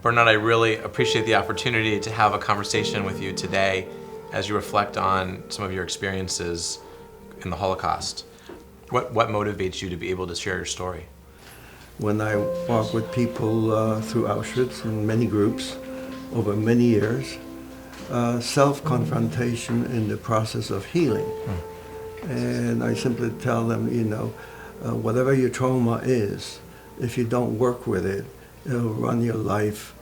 Bernard, I really appreciate the opportunity to have a conversation with you today as you reflect on some of your experiences in the Holocaust. What motivates you to be able to share your story? When I walk with people through Auschwitz in many groups over many years, self-confrontation in the process of healing. And I simply tell them, whatever your trauma is, if you don't work with it, it'll run your life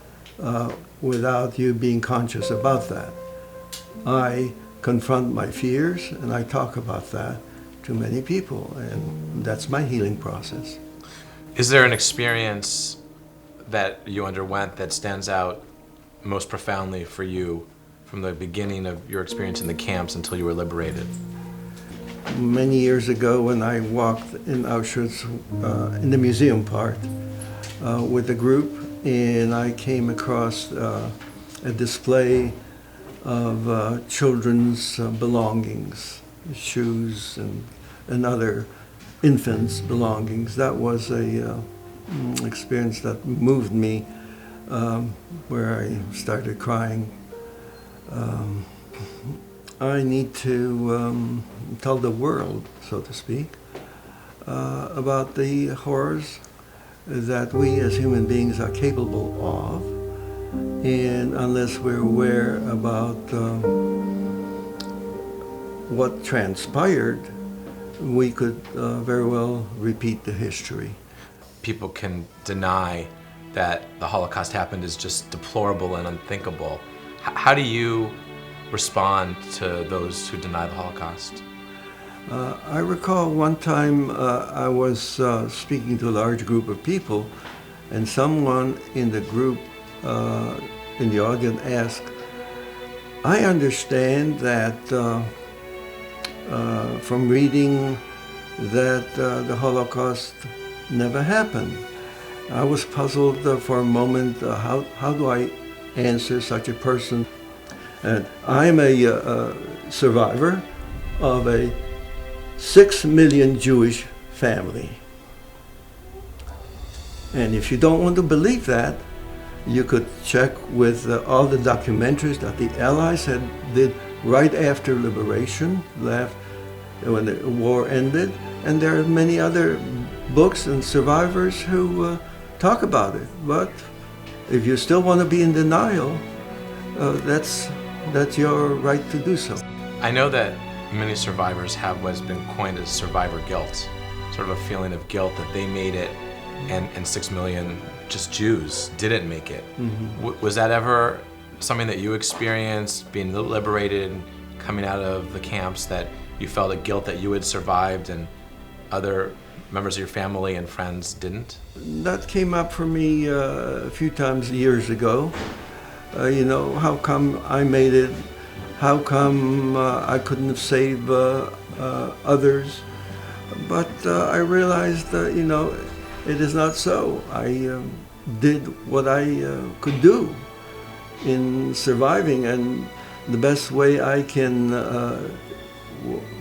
without you being conscious about that. I confront my fears and I talk about that to many people, and that's my healing process. Is there an experience that you underwent that stands out most profoundly for you from the beginning of your experience in the camps until you were liberated? Many years ago when I walked in Auschwitz in the museum part with a group, and I came across a display of children's belongings, shoes and other infants' belongings. That was a experience that moved me, where I started crying. I need to tell the world, so to speak, about the horrors that we as human beings are capable of, and unless we're aware about what transpired, we could very well repeat the history. People can deny that the Holocaust happened as just deplorable and unthinkable. How do you respond to those who deny the Holocaust? I recall one time I was speaking to a large group of people, and someone in the group, in the audience, asked, I understand that from reading that the Holocaust never happened. I was puzzled for a moment, how do I answer such a person? And I'm a survivor of a 6 million Jewish family. And if you don't want to believe that, you could check with all the documentaries that the Allies did right after liberation, when the war ended. And there are many other books and survivors who talk about it. But if you still want to be in denial, that's your right to do so. I know that many survivors have what's been coined as survivor guilt, sort of a feeling of guilt that they made it and 6 million just Jews didn't make it. Mm-hmm. Was that ever something that you experienced, being liberated and coming out of the camps, that you felt a guilt that you had survived and other members of your family and friends didn't? That came up for me a few times years ago. How come I made it? How come I couldn't have saved others? But I realized, it is not so. I did what I could do in surviving, and the best way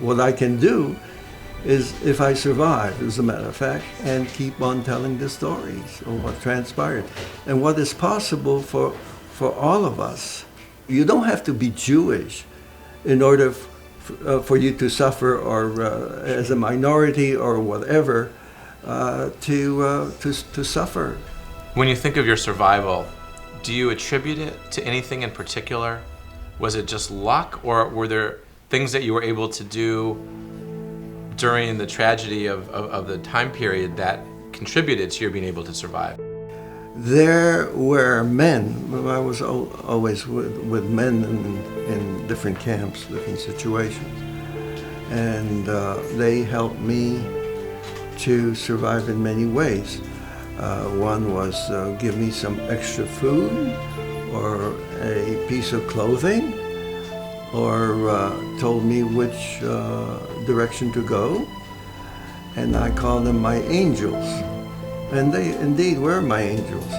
what I can do is, if I survive, as a matter of fact, and keep on telling the stories of what transpired and what is possible for all of us. You don't have to be Jewish in order for you to suffer, or as a minority or whatever, to suffer. When you think of your survival, do you attribute it to anything in particular? Was it just luck, or were there things that you were able to do during the tragedy of the time period that contributed to your being able to survive? There were men. I was always with men in different camps, different situations. And they helped me to survive in many ways. One was give me some extra food, or a piece of clothing, or told me which direction to go. And I call them my angels. And they indeed were my angels,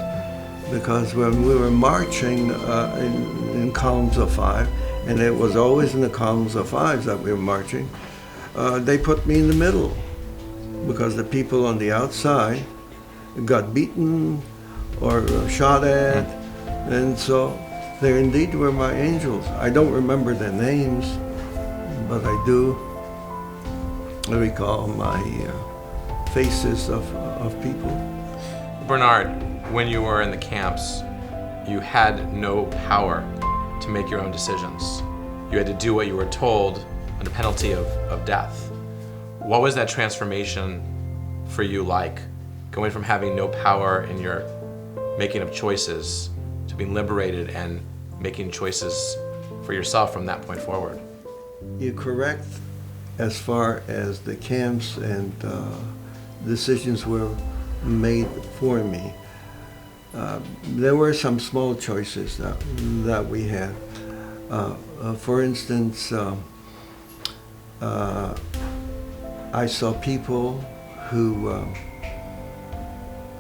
because when we were marching in columns of 5, and it was always in the columns of 5s that we were marching, they put me in the middle, because the people on the outside got beaten or shot at And so they indeed were my angels. I don't remember their names, but I do recall my faces of people. Bernard, when you were in the camps, you had no power to make your own decisions. You had to do what you were told under penalty of death. What was that transformation for you like, going from having no power in your making of choices to being liberated and making choices for yourself from that point forward? You're correct as far as the camps and decisions were made for me. There were some small choices that we had. For instance, I saw people who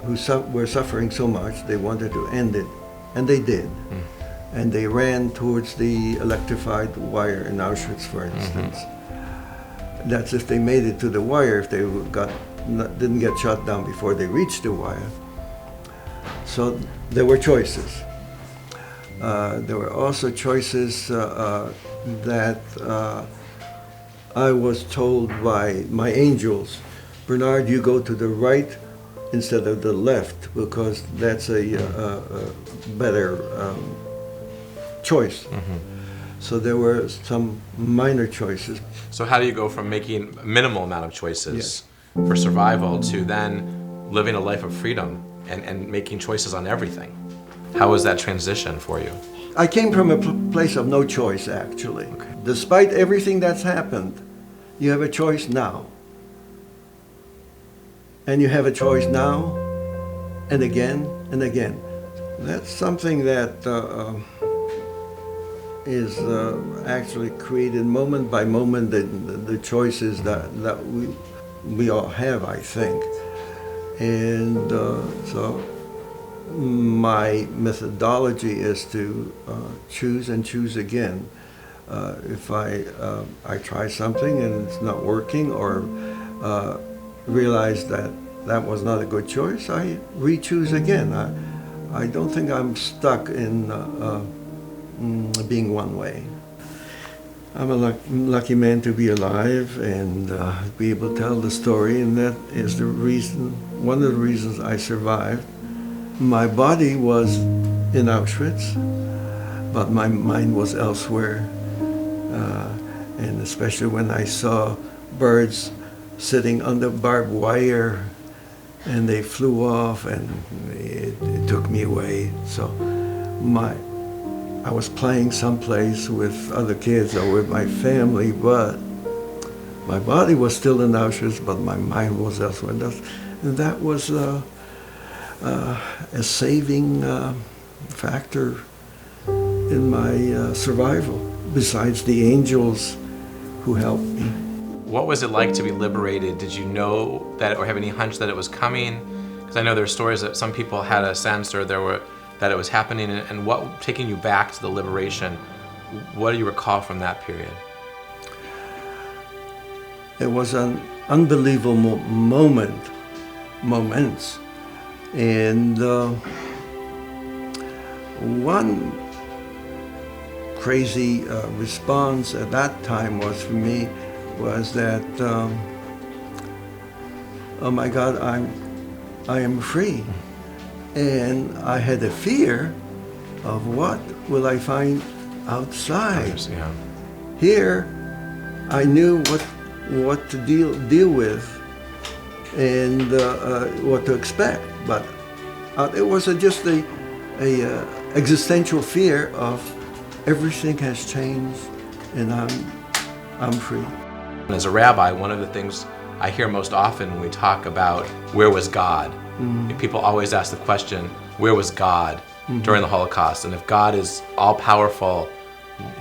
were suffering so much they wanted to end it, and they did. And they ran towards the electrified wire in Auschwitz, for instance. That's if they made it to the wire, if they didn't get shot down before they reached the wire. So there were choices. There were also choices that I was told by my angels, Bernard, you go to the right instead of the left because that's a better choice. So there were some minor choices. So how do you go from making a minimal amount of choices for survival to then living a life of freedom and making choices on everything? How was that transition for you? I came from a place of no choice, actually. Okay. Despite everything that's happened, you have a choice now. And you have a choice now, and again, and again. That's something that is actually created moment by moment, the choices that we all have, I think. And so my methodology is to choose and choose again. If I try something and it's not working, or realize that was not a good choice, I re-choose again. I don't think I'm stuck in being one way. I'm a lucky man to be alive and be able to tell the story, and that is the reason, one of the reasons I survived. My body was in Auschwitz, but my mind was elsewhere. And especially when I saw birds sitting under barbed wire and they flew off, and it took me away. So I was playing someplace with other kids or with my family, but my body was still in Auschwitz, but my mind was elsewhere. And that was a saving factor in my survival, besides the angels who helped me. What was it like to be liberated? Did you know that, or have any hunch that it was coming? Because I know there are stories that some people had a sense, or that it was happening. And what, taking you back to the liberation, what do you recall from that period? It was an unbelievable moments. And one crazy response at that time was for me was that, oh my God, I am free. And I had a fear of what will I find outside. Yeah. Here, I knew what to deal with and what to expect, but it was just a existential fear of everything has changed and I'm free. As a rabbi, one of the things I hear most often when we talk about where was God, people always ask the question, where was God during the Holocaust? And if God is all-powerful,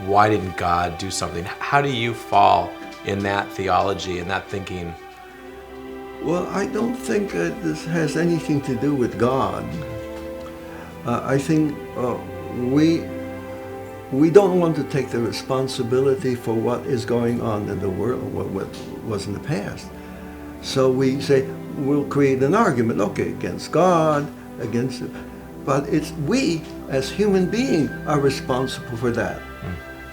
why didn't God do something? How do you fall in that theology and that thinking? Well, I don't think this has anything to do with God. I think we don't want to take the responsibility for what is going on in the world, what was in the past. So we say, we'll create an argument, okay, against God, against... but it's we as human beings are responsible for that.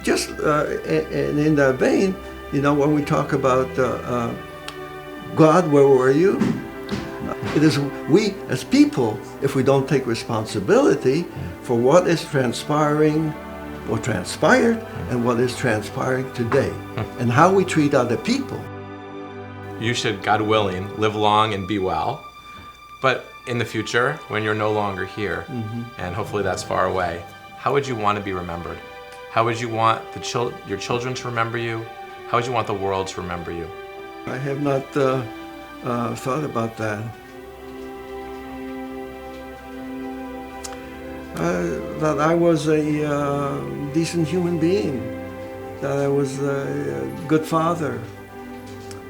Just and in that vein, when we talk about God, where were you? It is we as people, if we don't take responsibility for what is transpiring or transpired and what is transpiring today and how we treat other people. You should, God willing, live long and be well. But in the future, when you're no longer here, and hopefully that's far away, how would you want to be remembered? How would you want your children to remember you? How would you want the world to remember you? I have not thought about that. That I was a decent human being, that I was a good father.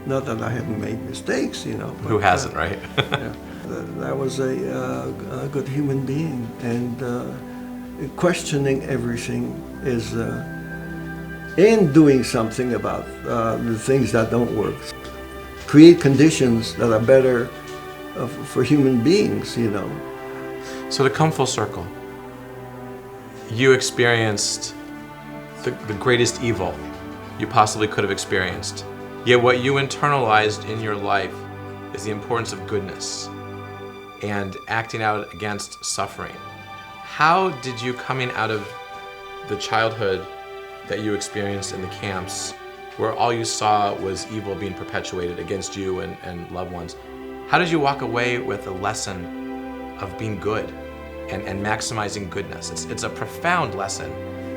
Not that I haven't made mistakes, Who hasn't, right? Yeah, that I was a good human being, and questioning everything is in doing something about the things that don't work. Create conditions that are better for human beings, So to come full circle, you experienced the greatest evil you possibly could have experienced. Yet what you internalized in your life is the importance of goodness and acting out against suffering. How did you, coming out of the childhood that you experienced in the camps, where all you saw was evil being perpetuated against you and loved ones, how did you walk away with a lesson of being good and maximizing goodness? It's a profound lesson,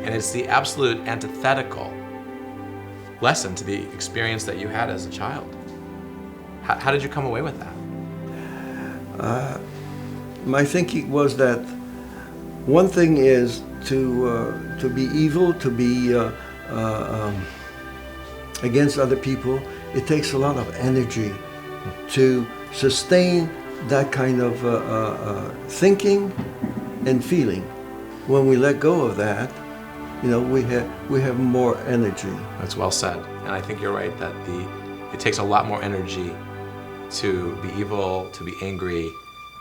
and it's the absolute antithetical lesson to the experience that you had as a child. How did you come away with that? My thinking was that one thing is to be evil, to be against other people. It takes a lot of energy to sustain that kind of thinking and feeling. When we let go of that, we have more energy. That's well said. And I think you're right that it takes a lot more energy to be evil, to be angry,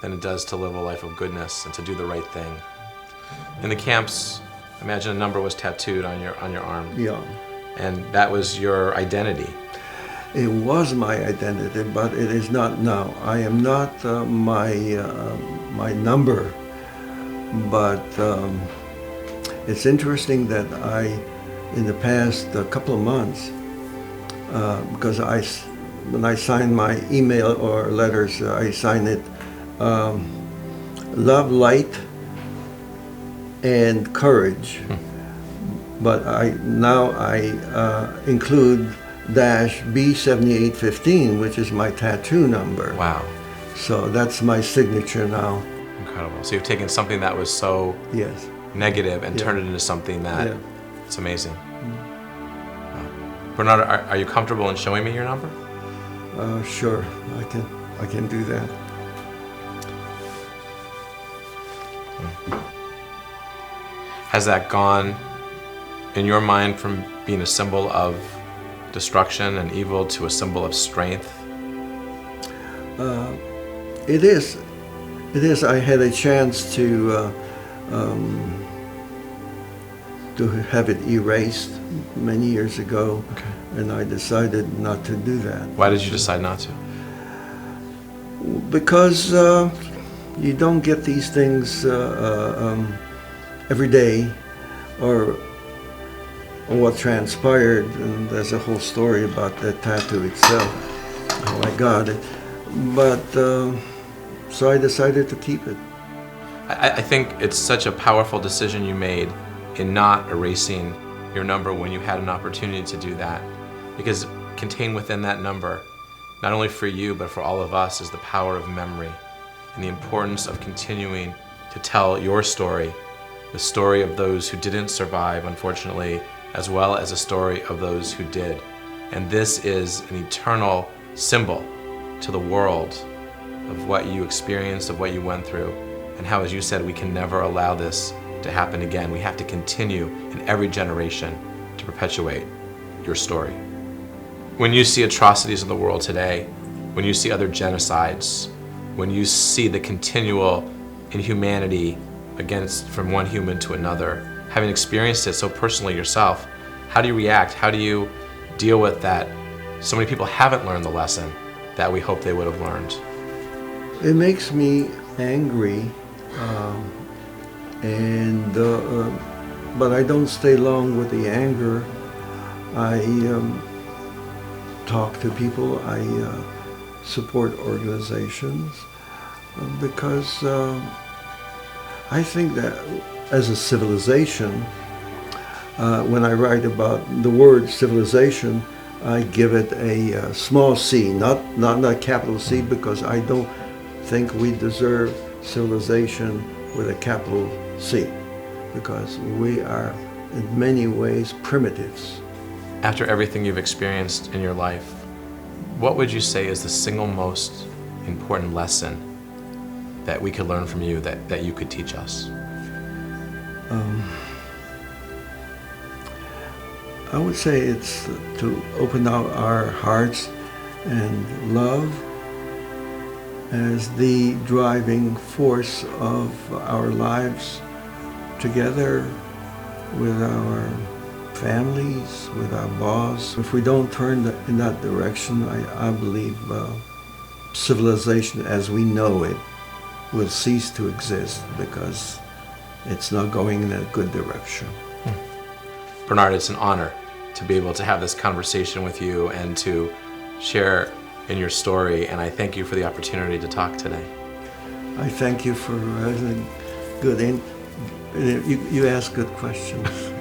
than it does to live a life of goodness and to do the right thing. In the camps, imagine a number was tattooed on your arm. Yeah. And that was your identity. It was my identity, but it is not now. I am not my number, but it's interesting that in the past couple of months, because when I sign my email or letters, I sign it love, light, and courage. But I include -B7815, which is my tattoo number. Wow. So that's my signature now. Incredible. So you've taken something that was so Yes. negative and turned it into something that it's amazing. Wow. Bernard, are you comfortable in showing me your number? Sure, I can do that. Has that gone in your mind from being a symbol of destruction and evil to a symbol of strength? It is. I had a chance to have it erased many years ago, and I decided not to do that. Why did you decide not to? Because you don't get these things every day, or what transpired, and there's a whole story about that tattoo itself. Oh my God. But so I decided to keep it. I think it's such a powerful decision you made in not erasing your number when you had an opportunity to do that, because contained within that number, not only for you but for all of us, is the power of memory and the importance of continuing to tell your story, the story of those who didn't survive, unfortunately, as well as a story of those who did. And this is an eternal symbol to the world of what you experienced, of what you went through, and how, as you said, we can never allow this to happen again. We have to continue in every generation to perpetuate your story. When you see atrocities in the world today, when you see other genocides, when you see the continual inhumanity against from one human to another, having experienced it so personally yourself, how do you react? How do you deal with that? So many people haven't learned the lesson that we hope they would have learned. It makes me angry, but I don't stay long with the anger. I talk to people. I support organizations because I think that as a civilization, when I write about the word civilization, I give it a small c, not capital C, because I don't think we deserve civilization with a capital C, because we are in many ways primitives. After everything you've experienced in your life, what would you say is the single most important lesson that we could learn from you that you could teach us? I would say it's to open out our hearts and love as the driving force of our lives, together with our families, with our boss. If we don't turn in that direction, I believe civilization as we know it will cease to exist, because it's not going in a good direction. Bernard, it's an honor to be able to have this conversation with you and to share in your story, and I thank you for the opportunity to talk today. I thank you for having good you ask good questions.